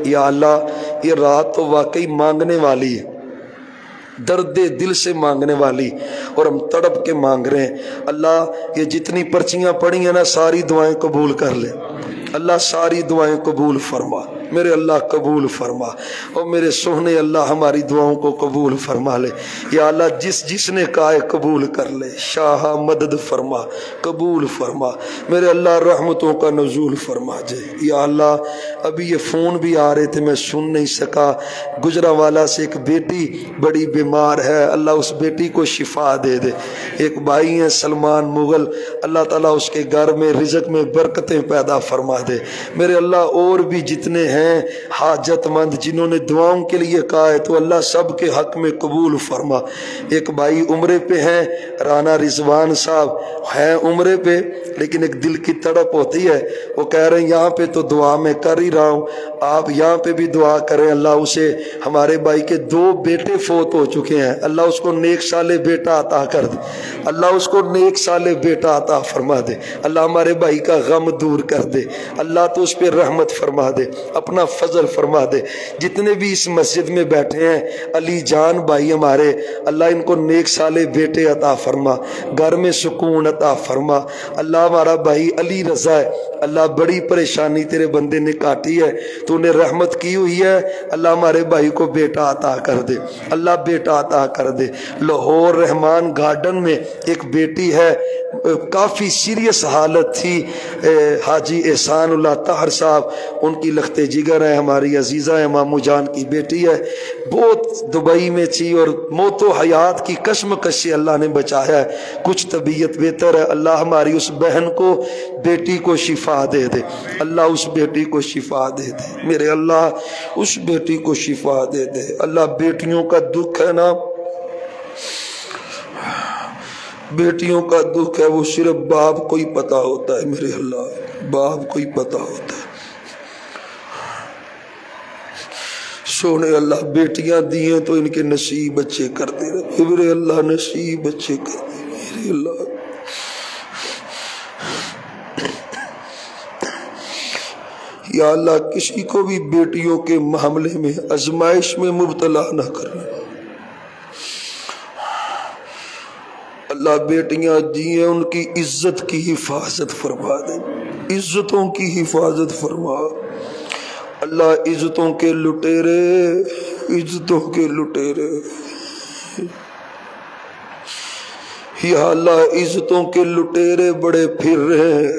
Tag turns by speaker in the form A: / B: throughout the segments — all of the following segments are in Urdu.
A: یا اللہ یہ رات تو واقعی مانگنے والی ہے، درد دل سے مانگنے والی، اور ہم تڑپ کے مانگ رہے ہیں۔ اللہ یہ جتنی پرچیاں پڑھی ہیں نا ساری دعائیں قبول کر لے اللہ، ساری دعائیں قبول فرما میرے اللہ، قبول فرما، اور میرے سوہنے اللہ ہماری دعاؤں کو قبول فرما لے یا اللہ، جس نے کہا ہے قبول کر لے، شاہ مدد فرما، قبول فرما میرے اللہ، رحمتوں کا نزول فرما جائے یا اللہ۔ ابھی یہ فون بھی آ رہے تھے میں سن نہیں سکا، گجرانوالہ سے ایک بیٹی بڑی بیمار ہے، اللہ اس بیٹی کو شفا دے دے۔ ایک بھائی ہیں سلمان مغل، اللہ تعالیٰ اس کے گھر میں رزق میں برکتیں پیدا فرما دے میرے اللہ۔ اور بھی جتنے ہیں حاجت مند جنہوں نے دعاؤں کے لیے کہا ہے تو اللہ سب کے حق میں قبول فرما۔ ایک بھائی عمرے پہ ہیں، رانا رضوان صاحب ہیں عمرے پہ، لیکن ایک دل کی تڑپ ہوتی ہے، وہ کہہ رہے ہیں یہاں پہ تو دعا میں کر ہی رہا ہوں، آپ یہاں پہ بھی دعا کریں اللہ اسے، ہمارے بھائی کے 2 بیٹے فوت ہو چکے ہیں، اللہ اس کو نیک صالح بیٹا عطا کر دے، اللہ اس کو نیک صالح بیٹا عطا فرما دے، اللہ ہمارے بھائی کا غم دور کر دے اللہ، تو اس پہ رحمت فرما دے، اپنا فضل فرما دے۔ جتنے بھی اس مسجد میں بیٹھے ہیں علی جان بھائی ہمارے، اللہ ان کو نیک صالح بیٹے عطا فرما، گھر میں سکون عطا فرما اللہ۔ ہمارا بھائی علی رضا ہے، اللہ بڑی پریشانی تیرے بندے نے کاٹی ہے، تو نے رحمت کی ہوئی ہے اللہ، ہمارے بھائی کو بیٹا عطا کر دے اللہ، بیٹا عطا کر دے۔ لاہور رحمان گارڈن میں ایک بیٹی ہے، کافی سیریس حالت تھی، حاجی احسان اللہ طاہر صاحب ان کی لخت جگر ہے، ہماری عزیزہ ہے، مامو جان کی بیٹی ہے، بہت دبئی میں تھی اور موت و حیات کی کشمکش سے اللہ نے بچایا ہے، کچھ طبیعت بہتر ہے اللہ، ہماری اس بہن کو بیٹی کو شفا دے دے اللہ، اس بیٹی کو شفا دے دے میرے اللہ، اس بیٹی کو شفا دے دے اللہ۔ بیٹیوں کا دکھ ہے نا، بیٹیوں کا دکھ ہے وہ صرف باپ کو ہی پتہ ہوتا ہے میرے اللہ، باپ کو ہی پتہ ہوتا ہے۔ سونے اللہ بیٹیاں دی ہیں تو ان کے نصیب اچھے کر دے رہے میرے اللہ، نصیب اچھے کر دے میرے اللہ۔ یا اللہ کسی کو بھی بیٹیوں کے معاملے میں آزمائش میں مبتلا نہ کرنا اللہ، بیٹیاں دی ہیں ان کی عزت کی حفاظت فرما دے، عزتوں کی حفاظت فرما اللہ، عزتوں کے لٹیرے، عزتوں کے لٹیرے یا اللہ، عزتوں کے لٹیرے بڑے پھر رہے ہیں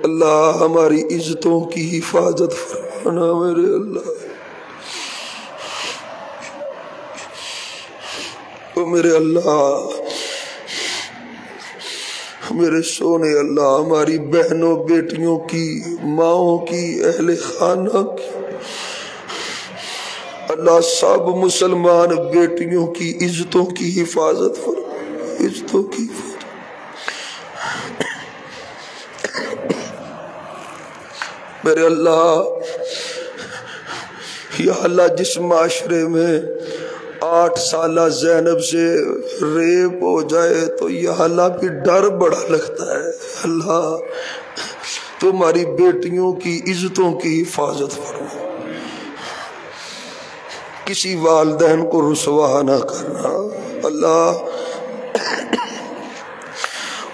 A: اللہ، ہماری عزتوں کی حفاظت فرمانا میرے اللہ۔ او میرے اللہ، میرے سونے اللہ، ہماری بہنوں بیٹیوں کی، ماؤں کی، اہل خانہ کی اللہ، سب مسلمان بیٹیوں کی عزتوں کی حفاظت فرما، عزتوں کی حفاظت میرے اللہ۔ یا اللہ جس معاشرے میں 8 سالہ زینب سے ریپ ہو جائے تو یا اللہ بھی ڈر بڑا لگتا ہے اللہ، تمہاری بیٹیوں کی عزتوں کی حفاظت فرما، کسی والدین کو رسوا نہ کرنا اللہ،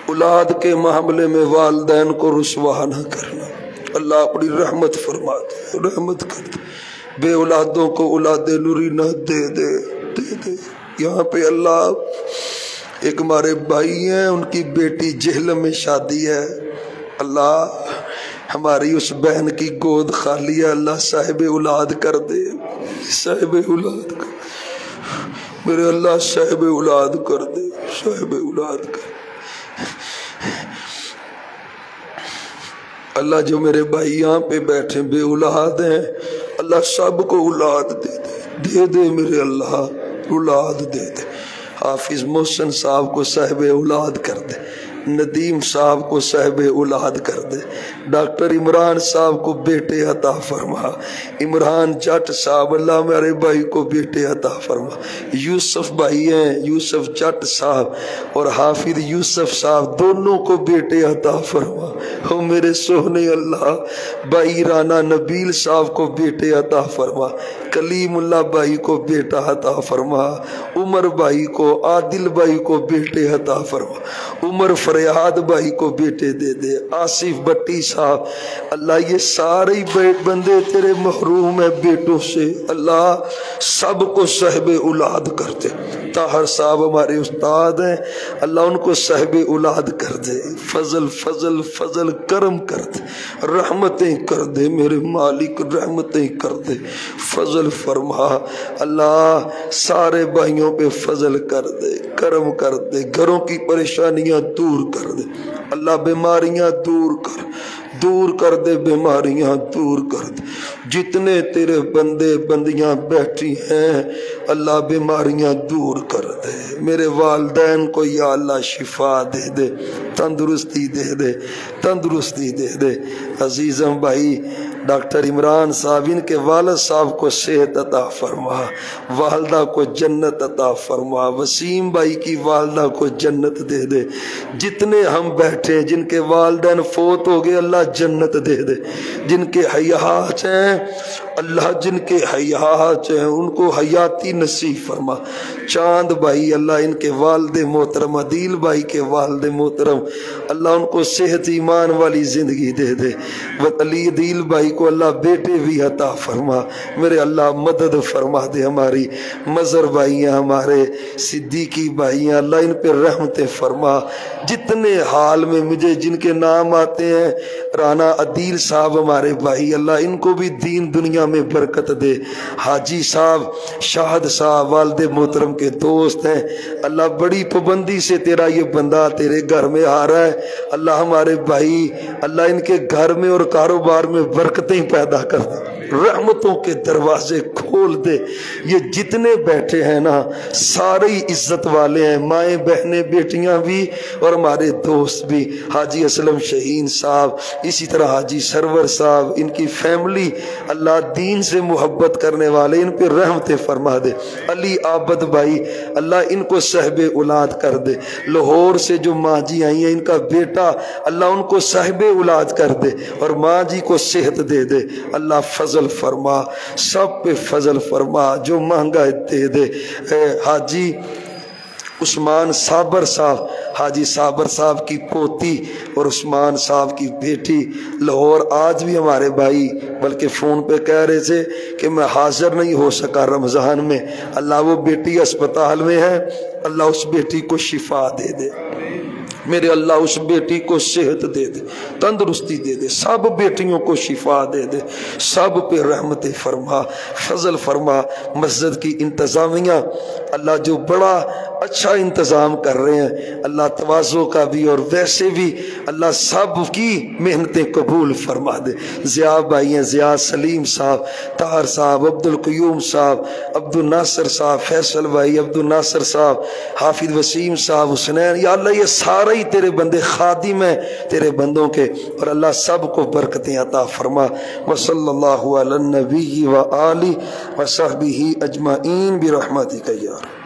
A: اولاد کے معاملے میں والدین کو رسوا نہ کرنا اللہ، اپنی رحمت فرما دے، رحمت کر دے، بے اولادوں کو اولاد نوری نہ دے دے دے دے۔ یہاں پہ اللہ ایک ہمارے بھائی ہیں، ان کی بیٹی جہلم میں شادی ہے اللہ، ہماری اس بہن کی گود خالی ہے اللہ، صاحب اولاد کر دے، صاحب اولاد کر میرے اللہ، صاحب اولاد کر دے، صاحب اولاد کر اللہ۔ جو میرے بھائی یہاں پہ بیٹھے بے اولاد ہیں اللہ، سب کو اولاد دے دے، دے دے میرے اللہ، اولاد دے دے۔ حافظ محسن صاحب کو صاحب اولاد کر دے ندیم صاحب کو صاحب اولاد کر دے، ڈاکٹر عمران صاحب کو بیٹے عطا فرما، عمران جٹ صاحب اللہ میرے بھائی کو بیٹے عطا فرما، یوسف بھائی ہیں یوسف جٹ صاحب اور حافظ یوسف صاحب دونوں کو بیٹے عطا فرما، او میرے سونے اللہ بھائی رانا نبیل صاحب کو بیٹے عطا فرما، کلیم اللہ بھائی کو بیٹا عطا فرما، عمر بھائی کو عادل بھائی کو بیٹے عطا فرما، عمر فریاد بھائی کو بیٹے دے دے، آصف بٹی صاحب اللہ یہ سارے بندے تیرے محروم ہیں بیٹوں سے، اللہ سب کو صاحب اولاد کر دے، طاہر صاحب ہمارے استاد ہیں اللہ ان کو صاحب اولاد کر دے، فضل فضل فضل کرم کر دے، رحمتیں کر دے میرے مالک رحمتیں کر دے، فضل فرما اللہ سارے بھائیوں پہ فضل کر دے، کرم کر دے، گھروں کی پریشانیاں دور کر دے اللہ، بیماریاں دور کر دے بیماریاں دور کر دے، جتنے تیرے بندے بندیاں بیٹھی ہیں اللہ بیماریاں دور کر دے، میرے والدین کو یا اللہ شفا دے دے، تندرستی دے دے، تندرستی دے دے، عزیزم بھائی ڈاکٹر عمران صاحب ان کے والد صاحب کو صحت عطا فرما، والدہ کو جنت عطا فرما، وسیم بھائی کی والدہ کو جنت دے دے، جتنے ہم بیٹھے جن کے والدین فوت ہو گئے اللہ جنت دے دے، جن کے حیات ہیں اللہ جن کے حیات ہیں ان کو حیاتی نصیب فرما، چاند بھائی اللہ ان کے والد محترم، عدیل بھائی کے والد محترم اللہ ان کو صحت ایمان والی زندگی دے دے، علی عدیل بھائی کو اللہ بیٹے بھی عطا فرما، میرے اللہ مدد فرما دے، ہماری مظہر بھائی ہیں ہمارے صدیقی بھائی ہیں اللہ ان پہ رحمتیں فرما، جتنے حال میں مجھے جن کے نام آتے ہیں رانا عدیل صاحب ہمارے بھائی اللہ ان کو بھی دین دنیا میں برکت دے، حاجی صاحب شاہد صاحب والد محترم کے دوست ہیں اللہ بڑی پابندی سے تیرا یہ بندہ تیرے گھر میں آ رہا ہے اللہ ہمارے بھائی اللہ ان کے گھر میں اور کاروبار میں برکتیں پیدا کر دے، رحمتوں کے دروازے کھول دے، یہ جتنے بیٹھے ہیں نا سارے عزت والے ہیں، مائیں بہنیں بیٹیاں بھی اور ہمارے دوست بھی، حاجی اسلم شہین صاحب اسی طرح حاجی سرور صاحب ان کی فیملی اللہ دین سے محبت کرنے والے ان پہ رحمت فرما دے، علی عابد بھائی اللہ ان کو صاحب اولاد کر دے، لاہور سے جو ماں جی آئی ہیں ان کا بیٹا اللہ ان کو صاحب اولاد کر دے اور ماں جی کو صحت دے دے، اللہ فضل فرما سب پہ فضل فرما، جو مہنگا دے دے، حاجی عثمان صابر صاحب حاجی صابر صاحب کی پوتی اور عثمان صاحب کی بیٹی لاہور آج بھی ہمارے بھائی بلکہ فون پہ کہہ رہے تھے کہ میں حاضر نہیں ہو سکا رمضان میں، اللہ وہ بیٹی اسپتال میں ہے اللہ اس بیٹی کو شفا دے دے، میرے اللہ اس بیٹی کو صحت دے دے، تندرستی دے دے، سب بیٹیوں کو شفا دے دے، سب پہ رحمت فرما، فضل فرما، مسجد کی انتظامیہ اللہ جو بڑا اچھا انتظام کر رہے ہیں اللہ تواضع کا بھی اور ویسے بھی اللہ سب کی محنتیں قبول فرما دے، ضیاء بھائی ہیں ضیاء سلیم صاحب، طاہر صاحب، عبد القیوم صاحب، عبد الناصر صاحب، فیصل بھائی، عبد الناصر صاحب، حافظ وسیم صاحب، حسنین، یا اللہ یہ سارے ہی تیرے بندے خادم ہیں تیرے بندوں کے اور اللہ سب کو برکتیں عطا فرما، وصلی اللہ علی النبی وآلہ وصحبہ اجمعین برحمتک یا رب۔